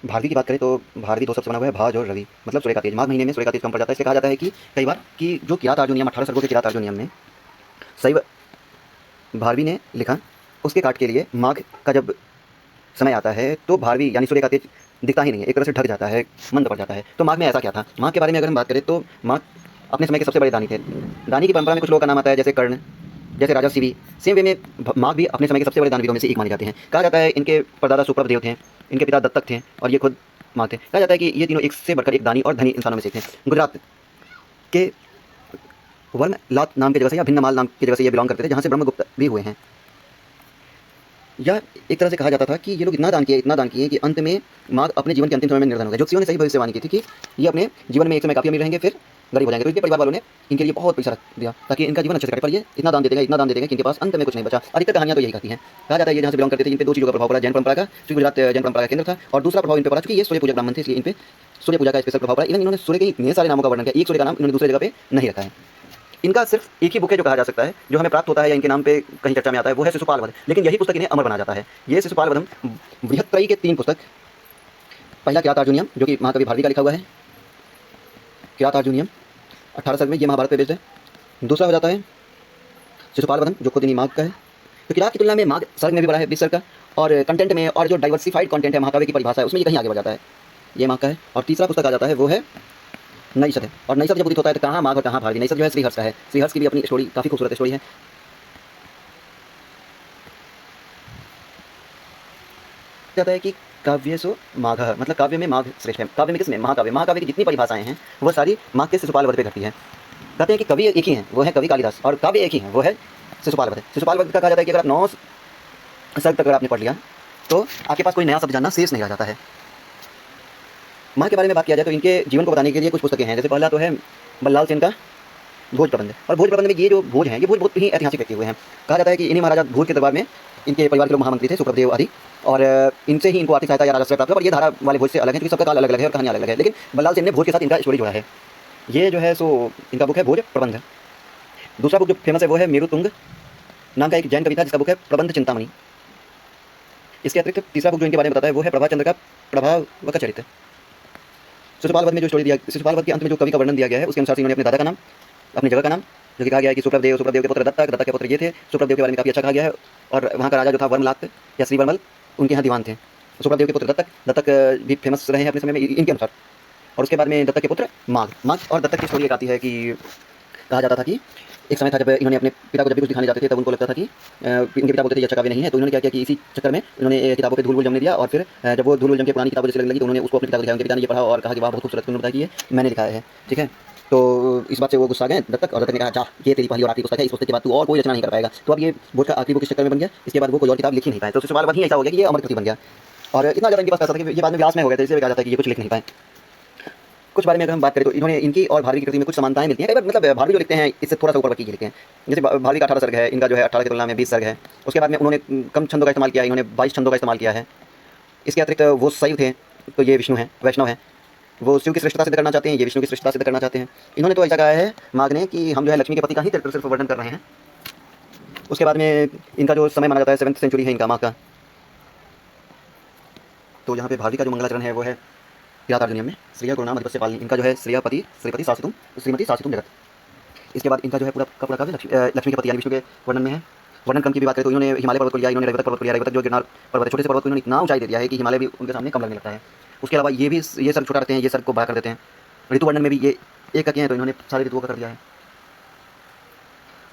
भारवी की बात करें तो भारवी दो शब्द से बना हुआ है, भाज और रवि, मतलब सूर्य का तेज। माघ महीने में सूर्य का तेज कम पड़ जाता है। इसलिए कहा जाता है कि कई बार कि जो किरात आर्जुन नियम 18 सर्गों के किरात आर्जुन नियम में शैव भारवी ने लिखा, उसके काट के लिए माघ का जब समय आता है तो भारवी यानी सूर्य का तेज दिखता ही नहीं है, एक तरह से ढक जाता है, मंद पड़ जाता है। तो माघ में ऐसा क्या था? माघ के बारे में अगर हम बात करें तो माघ अपने समय के सबसे बड़े दानी थे। दानी की परंपरा में कुछ लोगों का नाम आता है, जैसे कर्ण, जैसे राजा शिवी। सेम वे में माघ भी अपने समय के सबसे बड़े दानवीरों में से एक माने जाते हैं। कहा जाता है इनके परदादा सुप्रभ देव थे, इनके पिता दत्तक थे और ये खुद माघ थे। कहा जाता है कि ये तीनों एक से बढ़कर एक दानी और धनी इंसानों में से एक थे। गुजरात के वर्ण लात नाम की जगह से या भिन्नमाल नाम की जगह से ये बिलोंग करते थे, जहाँ से ब्रह्मगुप्त भी हुए हैं। यह एक तरह से कहा जाता था कि ये लोग इतना दान किए कि अंत में माघ अपने जीवन के अंतिम समय में निर्धन हो गए। ज्योतिषियों ने सही भविष्यवाणी की थी कि ये अपने जीवन में एक समय काफी अमीर रहेंगे, फिर गरीब हो जाएंगे। तो इनके परिवार वालों ने इनके लिए बहुत पैसा रख दिया ताकि इनका जीवन अच्छे से कटे। पर ये इतना दान देते गए कि इनके पास अंत में कुछ नहीं बचा। अधिकतर कहानियां तो यही कहती हैं। कहा जाता है ये जहाँ से बिलोंग करते थे, इन पे दो चीज़ों का प्रभाव पड़ा। जैन परंपरा का, क्योंकि गुजरात जैन परंपरा का केंद्र था, और दूसरा प्रभाव इन पे पड़ा चूंकि ये सूर्य पूजक ब्राह्मण थे, इसलिए इन पे सूर्य पूजा का स्पेशल प्रभाव पड़ा। इवन इन्होंने सूर्य के इतने सारे नामों का वर्णन किया, एक सूर्य का नाम इन्होंने दूसरी जगह पे नहीं रखा है। इनका सिर्फ एक ही बुक है जो कहा जा सकता है, जो हमें प्राप्त होता है या इनके नाम पे कहीं चर्चा में आता है, वो है शिशुपाल वध। लेकिन यही पुस्तक इन्हें अमर बना जाता है। ये शिशुपाल वधम बृहत्त्रयी के 3 पुस्तक। पहला किरात अर्जुनियम, जो कि महाकवि भारवी का लिखा हुआ है, किरात अर्जुनियम 18 सर्ग में, ये महाभारत पे बेस्ड है। दूसरा हो जाता है शिशुपाल वधम, जो खुद इन्हीं माघ का है। तो किरात की तुलना में माघ सर्ग में भी बड़ा है, 20 सर्ग का, और कंटेंट में और जो डाइवर्सिफाइड कंटेंट है महाकाव्य की परिभाषा है उसमें ये कहीं आगे बढ़ जाता है। ये माघ का है। और तीसरा पुस्तक आ जाता है वो है नईशत है। और नईशत जब उदित होता है तो कहाँ माघ और कहाँ भारवी। नईशत जो है श्रीहर्ष का है। श्रीहर्ष की भी अपनी स्टोरी, काफ़ी खूबसूरत स्टोरी है। जाता है कि काव्यसु माघ, मतलब काव्य में माघ श्रेष्ठ है। काव्य में किसमें? महाकाव्य। महाकाव्य की जितनी परिभाषाएं हैं वो सारी माघ के शिशुपाल वध पे घटती है। कहते हैं कि कवि एक ही हैं, वो है कवि कालिदास, और काव्य एक ही है, वो है शिशुपाल वध। शिशुपाल वध का कहा जाता है कि अगर आप 9 सर्ग तक अगर आपने पढ़ लिया तो आपके पास कोई नया शब्द जानना शेष नहीं रह जाता है। माँ के बारे में बात किया जाए तो इनके जीवन को बताने के लिए कुछ पुस्तकें हैं। जैसे पहला तो है बल्लाल सेन का भोज प्रबंध। और भोज प्रबंध में ये जो भोज हैं, ये भोज बहुत ही ऐतिहासिक व्यक्ति हुए हैं। कहा जाता है कि इन्हीं महाराजा भोज के दरबार में इनके परिवार के लोग महामंत्री थे, सुप्रभदेव आदि, और इनसे ही इनको आर्थिक सहायता या राजस्व प्राप्त हुआ। और ये धारा वाले भोज से अलग है, क्योंकि सबका काल अलग अलग है और कहानी अलग अलग है। लेकिन बल्लाल सेन ने भोज के साथ इनका स्टोरी जोड़ा है। ये जो है सो इनका बुक है भोज प्रबंध। दूसरा बुक जो फेमस है वो है मेरुतुंग नाम का एक जैन कवि था, जिसका बुक है प्रबंध चिंतामणि। इसके अतिरिक्त तीसरा बुक जो इनके बारे में बताता है वो है प्रभाचंद्र का प्रभावक चरित्र। शिशुपाल वध में जो स्टोरी दिया, शिशुपाल वध के अंत में जो कवि का वर्णन दिया गया है, उसके अनुसार से इन्होंने अपने दादा का नाम, अपनी जगह का नाम, जो कि कहा गया है कि सुप्रभदेव के पुत्र दत्तक, दत्तक के पुत्र ये थे। सुप्रभदेव के बारे में काफ़ी अच्छा कहा गया है। और वहाँ का राजा जो था वर्मलात या श्रीवर्मल, उनके यहाँ दीवान थे। सुप्रभदेव के पुत्र दत्तक, दत्तक भी फेमस रहे हैं अपने समय में इनके अनुसार। और उसके बाद में दत्तक के पुत्र माघ। माघ और दत्तक की स्टोरी एक आती है कि कहा जाता था कि एक समय था जब इन्होंने अपने पिता को जब भी कुछ दिखाने जाते थे तब उनको लगता था कि इनके पिता बोलते थे ये अच्छा काव्य नहीं है। तो इन्होंने क्या किया कि इसी चक्कर में इन्होंने किताबों पे धूल वूल जमने दिया, और फिर जब वो धूल वूल जम के पुरानी किताबें जैसे लगने लगी तो उन्होंने उसको अपने पिता को दिखाया। उनके पिता ने ये पढ़ा और कहा कि वाह बहुत खूबसूरत, उन्होंने बताया कि ये मैंने लिखा है। ठीक है, तो इस बात से वो गुस्सा गए दत्तक, और दत्तक ने कहा जा ये तेरी पहली और आखिरी पुस्तक है, इस पुस्तक के बाद तू और कोई रचना नहीं कर पाएगा। तो अब ये बोझ का आखिरी बुक इस चक्कर में बन गया। इसके बाद वो कोई और किताब लिख ही नहीं पाए। तो शिशुपाल वध ही ऐसा हो गया कि ये अमर कृति बन गया। और इतना ज़्यादा इनके पास पैसा था कि ये बाद में व्यास में हो गया था, इसलिए कहा जाता है कि ये कुछ लिख नहीं पाए। कुछ बारे में अगर हम बात करें तो इन्होंने इनकी और भारवी की कृति में कुछ समानताएं मिलती हैं। कई बार मतलब भारवी जो लिखते हैं इससे थोड़ा सा ऊपर की लिखते हैं। जैसे भारवी का 18 सर्ग है, इनका जो है 18 की तुलना में 20 सर्ग है। उसके बाद में उन्होंने कम छंदों का इस्तेमाल किया है, इन्होंने 22 छंदों का इस्तेमाल किया है। इसके अतिरिक्त वो शैव थे तो ये विष्णु हैं, वैष्णव हैं। वो शिव की श्रेष्ठता सिद्ध करना चाहते हैं, ये विष्णु की श्रेष्ठता सिद्ध करना चाहते हैं। इन्होंने तो ऐसा कहा है माघ ने कि हम जो है लक्ष्मी के पति का ही चरित्र सिर्फ वर्णन कर रहे हैं। उसके बाद में इनका जो समय माना जाता है 7th सेंचुरी है इनका माघ का। तो यहाँ पे भारवी का जो मंगलाचरण है वो है किरात अर्जुनियम में, श्रेया गुरुनाम अधिपस्य पालनी। इनका जो है श्रीपति शासितुम श्रीमती शासितुम जगत। इसके बाद इनका जो है पूरा का पूरा काव्य लक्ष्मी के पति यानी विष्णु के वर्णन में है। वर्णन क्रम की भी बात करें तो इन्होंने हिमालय पर्वत को लिया, इन्होंने रवितक पर्वत को लिया। रवितक जो गिरनार पर्वत है, छोटे से पर्वत को इन्होंने इतना ऊंचाई दे दिया है कि हिमालय भी उनके सामने कम लगने लगता है। उसके अलावा ये सर्ग छोटा रहते हैं, ये सर्ग को बड़ा कर देते हैं। ऋतु वर्णन में भी ये एक का हैं तो इन्होंने सारे ऋतुओं का कर दिया है।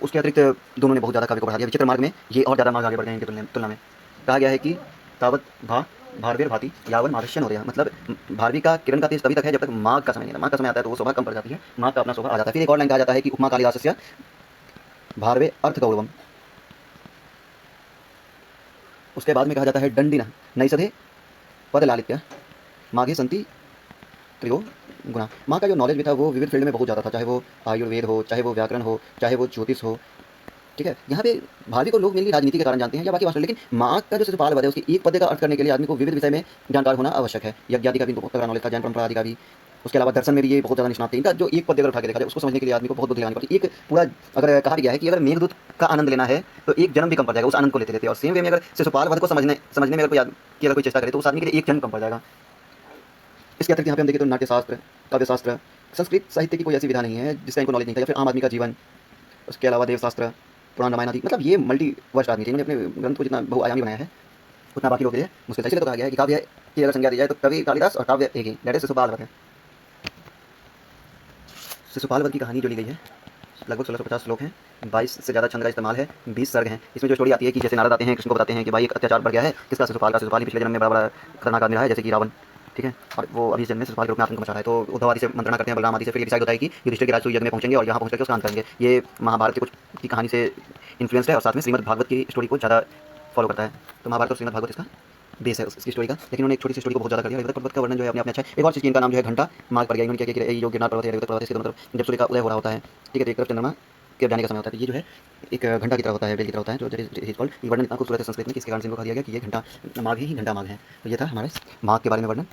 उसके अतिरिक्त दोनों ने बहुत ज़्यादा काव्य को बढ़ा दिया। विचित्र मार्ग में ये और ज़्यादा मार्ग आगे बढ़ गए इनकी तुलना में। कहा गया है कि तावत भारवीर भांति यावन मार्गश्यन हो रहा है, मतलब भारवी का किरण का तेज तभी तक है जब तक माघ का समय नहीं आता। माघ का समय आता है तो वो शोभा कम पड़ जाती है, माघ का अपना शोभा आ जाता है। फिर एक और लाइन कहा जाता है कि उपमा कालिदासस्य भारवे अर्थ गौरवम। उसके बाद में कहा जाता है दंडिन नैषधे पद लालित्य माघे संति त्रियो गुणा। माँ का जो नॉलेज भी था वो विविध फील्ड में बहुत ज़्यादा था, चाहे वो आयुर्वेद हो, चाहे वो व्याकरण हो, चाहे वो ज्योतिष हो। ठीक है, यहाँ पे भारवी को लोग मेनली राजनीति के कारण जानते हैं या बाकी वास्तव, लेकिन माघ का जो शिशुपाल वध है उसकी एक पद्य का अर्थ करने के लिए आदमी को विविध विषय में जानकार होना आवश्यक है। यज्ञ आदि का भी इनको बहुत तगड़ा नॉलेज था, जैन परंपरा आदि का भी। उसके अलावा दर्शन में भी ये बहुत ज़्यादा निष्णात थे। इनका जो एक पद्य अगर उठा के देखा जाए उसको समझने के लिए आदमी को बहुत बुद्धि लगानी पड़ती है। एक पूरा अगर कहा गया है कि अगर मेघदूत का आनंद लेना है तो एक जन्म भी कम पड़ जाएगा उस आनंद को लेते लेते। और सेम वे में अगर शिशुपाल वध को समझने में अगर कोई अगर कोई चेष्टा करे तो उस आदमी के लिए एक जन्म कम पड़ जाएगा। इसके अतिरिक्त यहाँ पे हम देखें तो नाट्यशास्त्र, काव्यशास्त्र, संस्कृत साहित्य की कोई ऐसी विधा नहीं है जिसका इनको नॉलेज नहीं था, या फिर आम आदमी का जीवन, उसके अलावा देवशास्त्र, पुराण रामायण आदि, मतलब ये मल्टी वर्स्ट आदमी थे। इन्होंने अपने ग्रंथ को जितना बहुआयामी बनाया है उतना बाकी लोग के लिए मुश्किल था। इसलिए तो कहा गया है कि काव्य की अगर संज्ञा दी जाए तो कवि कालिदास और काव्य एक ही, दैट इज शिशुपाल वध है। शिशुपाल वध की कहानी जो ली गई है लगभग 1650 श्लोक हैं, 22 से ज़्यादा छंद का इस्तेमाल है, 20 सर्ग हैं। इसमें जो स्टोरी आती है कि जैसे नारद आते हैं कृष्ण को बताते हैं कि भाई एक अत्याचार बढ़ गया है, किसका? शिशुपाल का। शिशुपाल ही पिछले जन्म में बड़ा बड़ा खतरनाक आदमी रहा है, जैसे कि रावण, ठीक है, और वो अभी जन्म में शिशुपाल के रूप में आतंक मचा रहा है। तो उद्धव आदि से मंत्रणा करते हैं, बलराम आदि से, फिर ये डिसाइड होता है कि युधिष्ठिर के राजसूय यज्ञ में पहुंचेंगे और यहाँ पहुंच करके उसका अंत करेंगे। ये महाभारत के कुछ की कहानी से इन्फ्लुएंस्ड है और साथ में श्रीमद् भागवत की स्टोरी को ज़्यादा फॉलो करता है। तो महाभारत और श्रीमद् भागवत इसका बेस है इसकी स्टोरी का, लेकिन उन्होंने एक छोटी सी स्टोरी को बहुत ज़्यादा कर दिया। रविद्र पर्वत का वर्णन जो है अपने आप में अच्छा है। एक और चीज़, इनका नाम जो है घंटा मार्ग पड़ गया। इन्होंने क्या किया कि ये जो गिरनार पर्वत है, रविद्र पर्वत है, इसके दोनों तरफ जब सूर्य का उदय हो रहा होता है, ठीक है, तो एक तरफ चंद्रमा के जाने का समय होता है, तो ये जो है एक घंटा की तरह होता है, बेल की तरह होता है, जो इज कॉल्ड। ये वर्णन इतना खूबसूरत है संस्कृत में कि इसके कारण से इनको कहा गया कि ये घंटा माघ ही घंटा माघ है। तो ये था हमारे माघ के बारे में वर्णन।